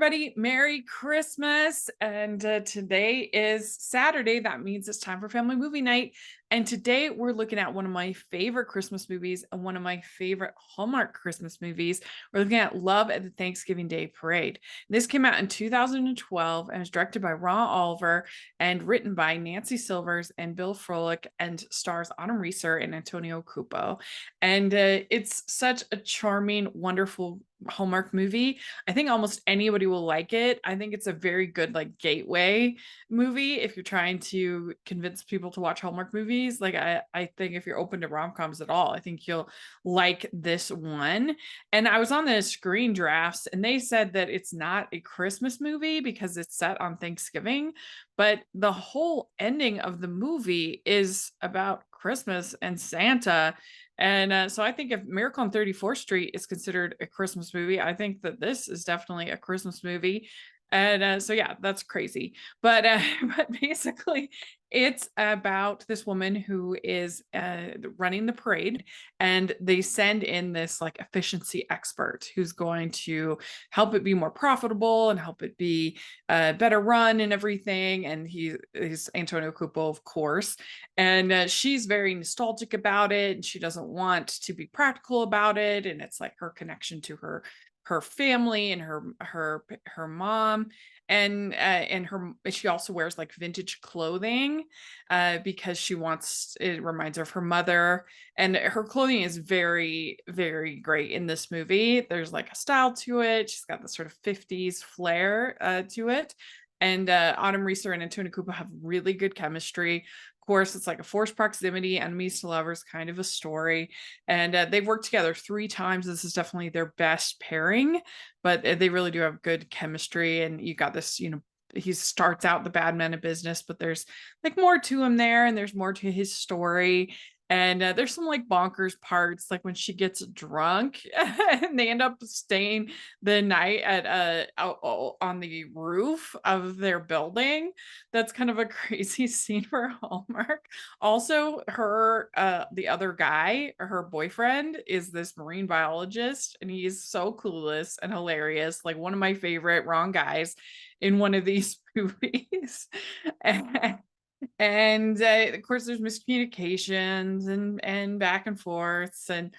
everybody. Merry Christmas. And today is Saturday. That means it's time for family movie night. And today we're looking at one of my favorite Christmas movies and one of my favorite Hallmark Christmas movies. We're looking at Love at the Thanksgiving Day Parade. This came out in 2012 and was directed by Ron Oliver and written by Nancy Silvers and Bill Froelich and stars Autumn Reeser and Antonio Cupo. And it's such a charming, wonderful Hallmark movie. I think almost anybody will like it. I think it's a very good like gateway movie if you're trying to convince people to watch Hallmark movies. Like I think if you're open to rom-coms at all, I think you'll like this one. And I was on the Screen Drafts and they said that it's not a Christmas movie because it's set on Thanksgiving, but the whole ending of the movie is about Christmas and Santa. And so I think if Miracle on 34th Street is considered a Christmas movie, I think that this is definitely a Christmas movie. And so, yeah, that's crazy. But but basically, it's about this woman who is running the parade, and they send in this like efficiency expert who's going to help it be more profitable and help it be better run and everything. And he's Antonio Cupo, of course. And she's very nostalgic about it, and she doesn't want to be practical about it. And it's like her connection to her family and her mom, and she also wears like vintage clothing because she wants, it reminds her of her mother, and her clothing is very, very great in this movie. There's like a style to it. She's got this sort of 50s flair to it. And Autumn Reeser and Antonio Cupo have really good chemistry. Of course, it's like a forced proximity, enemies to lovers kind of a story. And they've worked together 3 times. This is definitely their best pairing, but they really do have good chemistry. And you got this, he starts out the bad man of business, but there's like more to him there, and there's more to his story. And there's some like bonkers parts, like when she gets drunk and they end up staying the night at on the roof of their building. That's kind of a crazy scene for Hallmark. Also, the other guy, her boyfriend, is this marine biologist, and he's so clueless and hilarious. Like one of my favorite wrong guys in one of these movies. And of course there's miscommunications and back and forths, and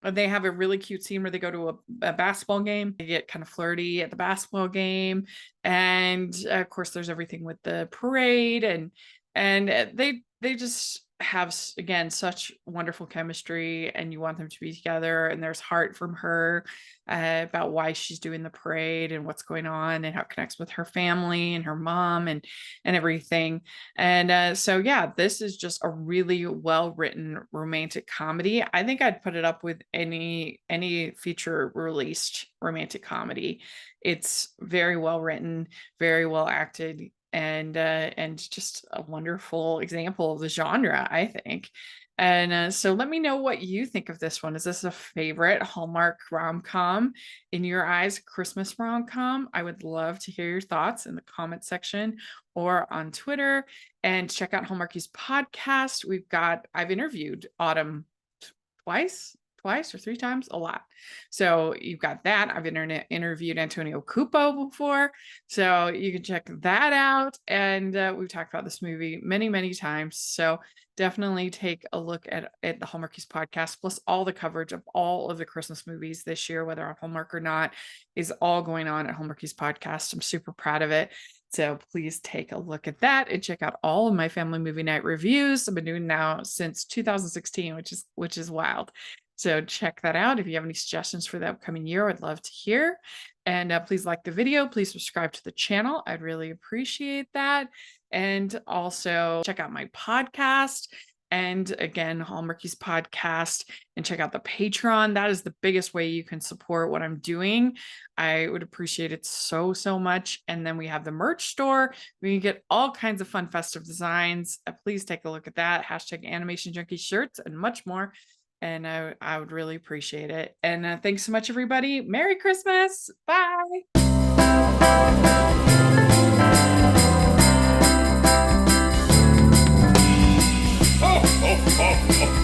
they have a really cute scene where they go to a basketball game. They get kind of flirty at the basketball game, and of course there's everything with the parade, and they just have, again, such wonderful chemistry, and you want them to be together. And there's heart from her about why she's doing the parade and what's going on and how it connects with her family and her mom and everything. And so yeah, this is just a really well written romantic comedy. I think I'd put it up with any feature released romantic comedy. It's very well written, very well acted, and just a wonderful example of the genre, I think. And so let me know what you think of this one. Is this a favorite Hallmark rom-com in your eyes, Christmas rom-com? I would love to hear your thoughts in the comment section or on Twitter. And check out Hallmarky's podcast. I've interviewed Autumn twice or 3 times, a lot. So you've got that. I've interviewed Antonio Cupo before, so you can check that out. And we've talked about this movie many, many times. So definitely take a look at the Hallmarky's podcast, plus all the coverage of all of the Christmas movies this year, whether on Hallmark or not, is all going on at Hallmarky's podcast. I'm super proud of it. So please take a look at that and check out all of my family movie night reviews. I've been doing now since 2016, which is wild. So check that out. If you have any suggestions for the upcoming year, I'd love to hear. And please like the video. Please subscribe to the channel. I'd really appreciate that. And also check out my podcast. And again, Hallmarky's podcast, and check out the Patreon. That is the biggest way you can support what I'm doing. I would appreciate it so, so much. And then we have the merch store. We can get all kinds of fun festive designs. Please take a look at that. #AnimationJunkie shirts and much more. And I would really appreciate it. And thanks so much, everybody. Merry Christmas. Bye. Ho, ho, ho, ho.